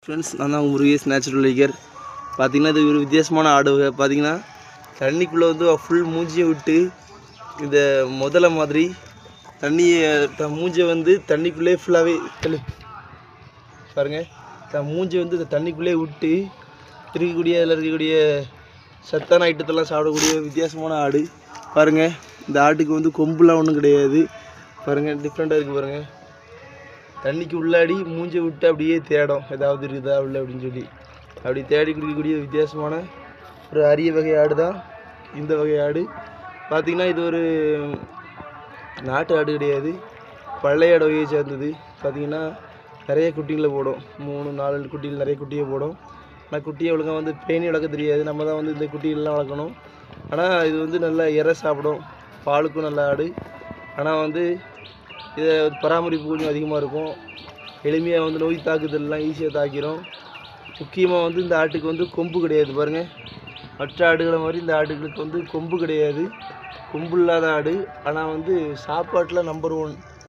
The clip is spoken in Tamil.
ஃப்ரெண்ட்ஸ், நான் தான் முருகேஷ் நேச்சுரல் லைக்கர். பார்த்திங்கன்னா இது ஒரு வித்தியாசமான ஆடு வகை. பார்த்திங்கன்னா தண்ணிக்குள்ளே வந்து ஃபுல் மூஞ்சியை விட்டு இந்த முதல்ல மாதிரி தண்ணியை மூஞ்சை வந்து தண்ணிக்குள்ளே ஃபுல்லாகவே பாருங்கள். மூஞ்சை வந்து இந்த தண்ணிக்குள்ளே விட்டு இருக்கக்கூடிய அதில் இருக்கக்கூடிய சத்தான ஐட்டத்தெல்லாம் சாப்பிடக்கூடிய வித்தியாசமான ஆடு. பாருங்கள், இந்த ஆட்டுக்கு வந்து கொம்புலாம் ஒன்றும் கிடையாது. பாருங்கள், டிஃப்ரெண்ட்டாக இருக்குது. பாருங்கள், தண்ணிக்கு உள்ளாடி மூஞ்சை விட்டு அப்படியே தேடும் ஏதாவது இருக்குதா உள்ள அப்படின்னு சொல்லி அப்படி தேடி குடிக்கக்கூடிய வித்தியாசமான ஒரு அரிய வகை ஆடு தான் இந்த வகை ஆடு. பார்த்திங்கன்னா இது ஒரு நாட்டு ஆடு கிடையாது, பழைய ஆடு வகையை சேர்ந்தது. பார்த்திங்கன்னா நிறைய குட்டிகளை போடும், 3-4 குட்டிகள் நிறைய குட்டியை போடும். ஆனால் குட்டியை ஒழுங்காக வந்து பேணி வளர்க்க தெரியாது, நம்ம தான் வந்து இந்த குட்டிகள்லாம் வளர்க்கணும். ஆனால் இது வந்து நல்லா இறை சாப்பிடும், பாலுக்கும் நல்ல ஆடு. ஆனால் வந்து இதை பராமரிப்பு கொஞ்சம் அதிகமாக இருக்கும். எளிமையாக வந்து நோய் தாக்குதல்லாம் ஈஸியாக தாக்கிடும். முக்கியமாக வந்து இந்த ஆட்டுக்கு வந்து கொம்பு கிடையாது. பாருங்கள், மற்ற ஆடுகளை மாதிரி இந்த ஆடுகளுக்கு வந்து கொம்பு கிடையாது, கொம்பு இல்லாத ஆடு. ஆனால் வந்து சாப்பாட்டில் நம்பர் 1